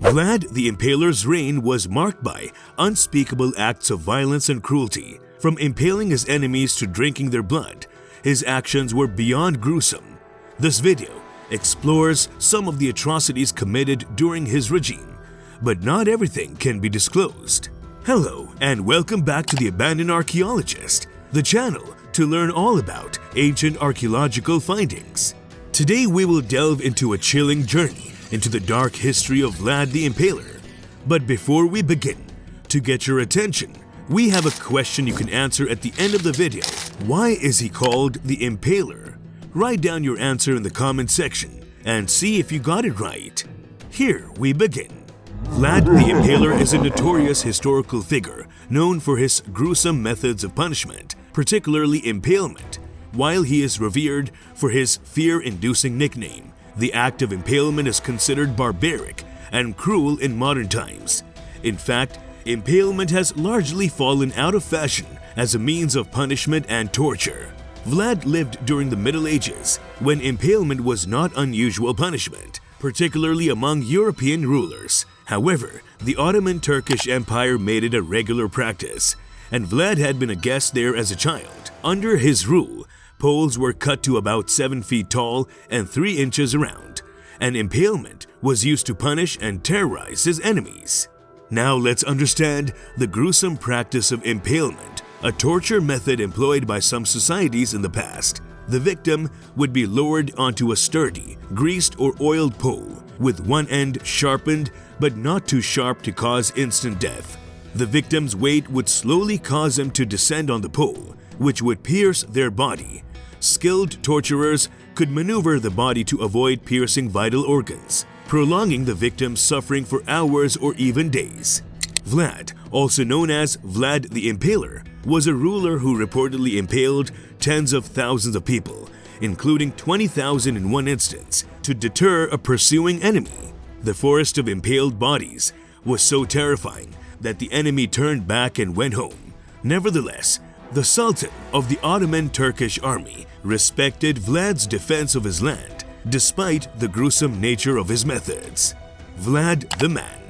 Vlad the Impaler's reign was marked by unspeakable acts of violence and cruelty. From impaling his enemies to drinking their blood, his actions were beyond gruesome. This video explores some of the atrocities committed during his regime, but not everything can be disclosed. Hello and welcome back to the Abandoned Archaeologist, the channel to learn all about ancient archaeological findings. Today we will delve into a chilling journey into the dark history of Vlad the Impaler. But before we begin, to get your attention, we have a question you can answer at the end of the video. Why is he called the Impaler? Write down your answer in the comment section and see if you got it right. Here we begin. Vlad the Impaler is a notorious historical figure known for his gruesome methods of punishment, particularly impalement. While he is revered for his fear-inducing nickname, the act of impalement is considered barbaric and cruel in modern times. In fact, impalement has largely fallen out of fashion as a means of punishment and torture. Vlad lived during the Middle Ages, when impalement was not unusual punishment, particularly among European rulers. However, the Ottoman Turkish Empire made it a regular practice, and Vlad had been a guest there as a child. Under his rule, poles were cut to about 7 feet tall and 3 inches around, and impalement was used to punish and terrorize his enemies. Now let's understand the gruesome practice of impalement, a torture method employed by some societies in the past. The victim would be lowered onto a sturdy, greased or oiled pole, with one end sharpened but not too sharp to cause instant death. The victim's weight would slowly cause them to descend on the pole, which would pierce their body. Skilled torturers could maneuver the body to avoid piercing vital organs, prolonging the victim's suffering for hours or even days. Vlad, also known as Vlad the Impaler, was a ruler who reportedly impaled tens of thousands of people, including 20,000 in one instance, to deter a pursuing enemy. The forest of impaled bodies was so terrifying that the enemy turned back and went home. Nevertheless, the Sultan of the Ottoman Turkish army respected Vlad's defense of his land, despite the gruesome nature of his methods. Vlad the Man.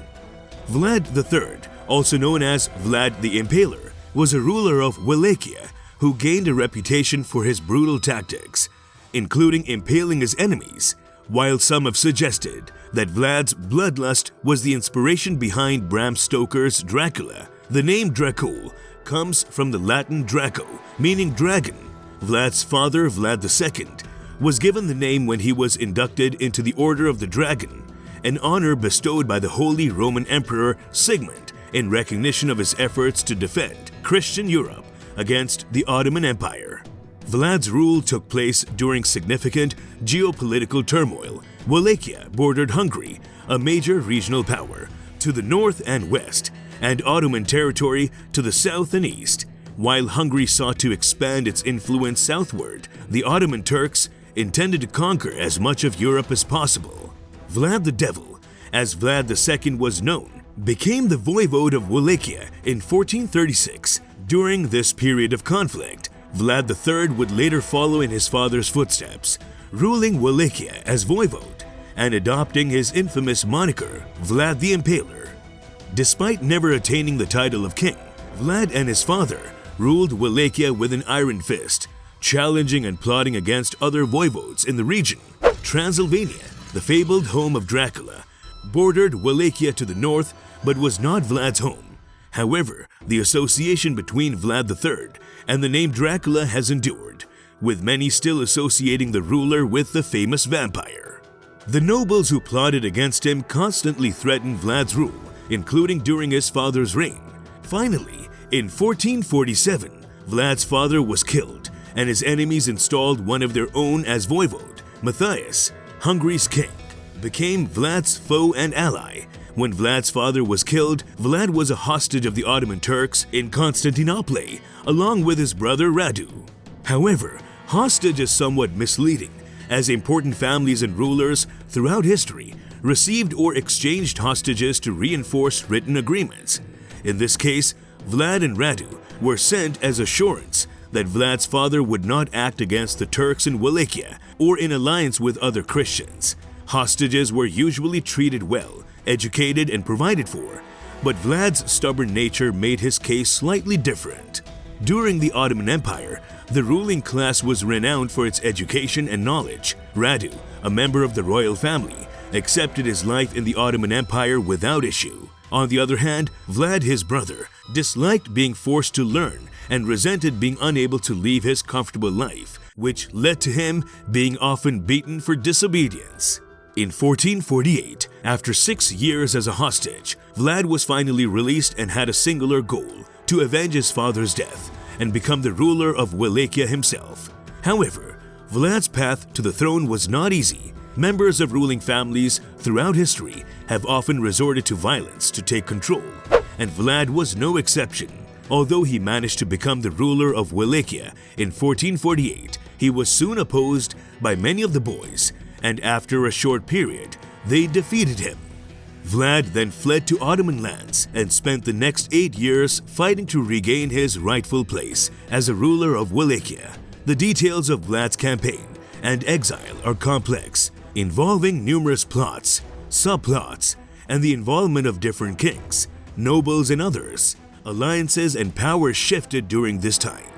Vlad III, also known as Vlad the Impaler, was a ruler of Wallachia who gained a reputation for his brutal tactics, including impaling his enemies. While some have suggested that Vlad's bloodlust was the inspiration behind Bram Stoker's Dracula, the name Dracul comes from the Latin Draco, meaning dragon. Vlad's father, Vlad II, was given the name when he was inducted into the Order of the Dragon, an honor bestowed by the Holy Roman Emperor Sigmund in recognition of his efforts to defend Christian Europe against the Ottoman Empire. Vlad's rule took place during significant geopolitical turmoil. Wallachia bordered Hungary, a major regional power, to the north and west, and Ottoman territory to the south and east. While Hungary sought to expand its influence southward, the Ottoman Turks intended to conquer as much of Europe as possible. Vlad the Devil, as Vlad II was known, became the voivode of Wallachia in 1436. During this period of conflict, Vlad III would later follow in his father's footsteps, ruling Wallachia as voivode and adopting his infamous moniker, Vlad the Impaler. Despite never attaining the title of king, Vlad and his father ruled Wallachia with an iron fist, challenging and plotting against other voivodes in the region. Transylvania, the fabled home of Dracula, bordered Wallachia to the north but was not Vlad's home. However, the association between Vlad III and the name Dracula has endured, with many still associating the ruler with the famous vampire. The nobles who plotted against him constantly threatened Vlad's rule, including during his father's reign. Finally, in 1447, Vlad's father was killed, and his enemies installed one of their own as voivode. Matthias, Hungary's king, became Vlad's foe and ally. When Vlad's father was killed, Vlad was a hostage of the Ottoman Turks in Constantinople, along with his brother Radu. However, hostage is somewhat misleading, as important families and rulers throughout history received or exchanged hostages to reinforce written agreements. In this case, Vlad and Radu were sent as assurance that Vlad's father would not act against the Turks in Wallachia or in alliance with other Christians. Hostages were usually treated well educated and provided for, but Vlad's stubborn nature made his case slightly different. During the Ottoman Empire, the ruling class was renowned for its education and knowledge. Radu, a member of the royal family, accepted his life in the Ottoman Empire without issue. On the other hand, Vlad, his brother, disliked being forced to learn and resented being unable to leave his comfortable life, which led to him being often beaten for disobedience. In 1448, after 6 years as a hostage, Vlad was finally released and had a singular goal: to avenge his father's death and become the ruler of Wallachia himself. However, Vlad's path to the throne was not easy. Members of ruling families throughout history have often resorted to violence to take control, and Vlad was no exception. Although he managed to become the ruler of Wallachia in 1448, he was soon opposed by many of the boys, and after a short period, they defeated him. Vlad then fled to Ottoman lands and spent the next 8 years fighting to regain his rightful place as a ruler of Wallachia. The details of Vlad's campaign and exile are complex, involving numerous plots, subplots, and the involvement of different kings, nobles, and others. Alliances and power shifted during this time.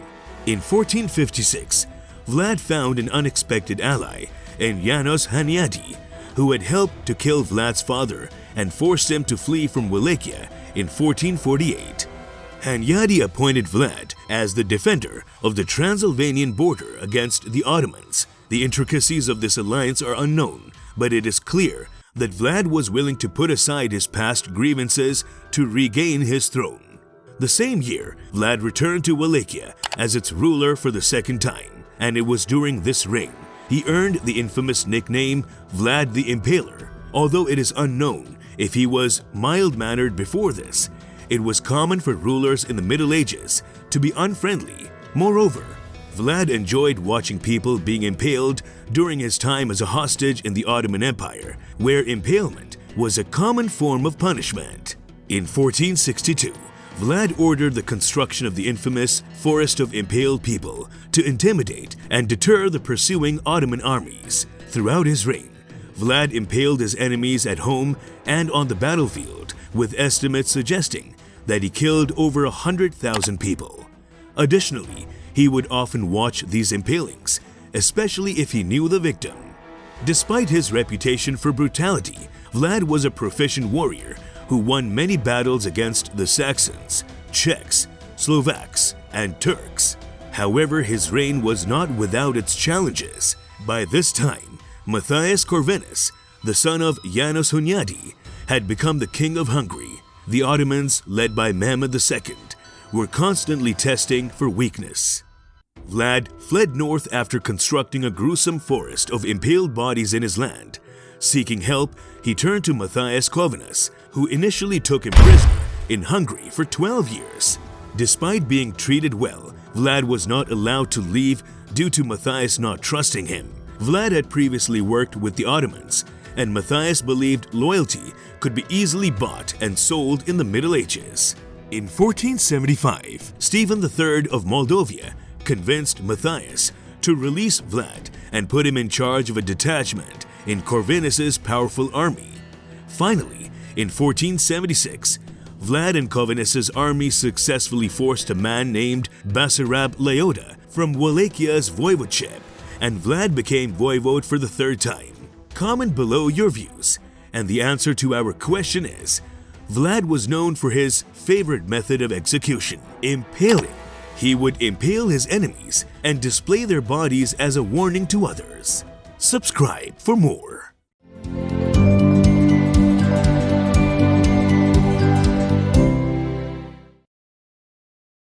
In 1456, Vlad found an unexpected ally in János Hunyadi, who had helped to kill Vlad's father and forced him to flee from Wallachia in 1448. Hunyadi appointed Vlad as the defender of the Transylvanian border against the Ottomans. The intricacies of this alliance are unknown, but it is clear that Vlad was willing to put aside his past grievances to regain his throne. The same year, Vlad returned to Wallachia as its ruler for the second time, and it was during this reign he earned the infamous nickname Vlad the Impaler. Although it is unknown if he was mild-mannered before this, it was common for rulers in the Middle Ages to be unfriendly. Moreover, Vlad enjoyed watching people being impaled during his time as a hostage in the Ottoman Empire, where impalement was a common form of punishment. In 1462, Vlad ordered the construction of the infamous Forest of Impaled People to intimidate and deter the pursuing Ottoman armies. Throughout his reign, Vlad impaled his enemies at home and on the battlefield, with estimates suggesting that he killed over 100,000 people. Additionally, he would often watch these impalings, especially if he knew the victim. Despite his reputation for brutality, Vlad was a proficient warrior who won many battles against the Saxons, Czechs, Slovaks, and Turks. However, his reign was not without its challenges. By this time, Matthias Corvinus, the son of János Hunyadi, had become the king of Hungary. The Ottomans, led by Mehmed II, were constantly testing for weakness. Vlad fled north after constructing a gruesome forest of impaled bodies in his land. Seeking help, he turned to Matthias Corvinus, who initially took him prisoner in Hungary for 12 years. Despite being treated well, Vlad was not allowed to leave due to Matthias not trusting him. Vlad had previously worked with the Ottomans, and Matthias believed loyalty could be easily bought and sold in the Middle Ages. In 1475, Stephen III of Moldavia convinced Matthias to release Vlad and put him in charge of a detachment in Corvinus's powerful army. Finally, in 1476, Vlad and Corvinus's army successfully forced a man named Basarab Leoda from Wallachia's voivodeship, and Vlad became voivode for the third time. Comment below your views, and the answer to our question is: Vlad was known for his favorite method of execution, impaling. He would impale his enemies and display their bodies as a warning to others. Subscribe for more.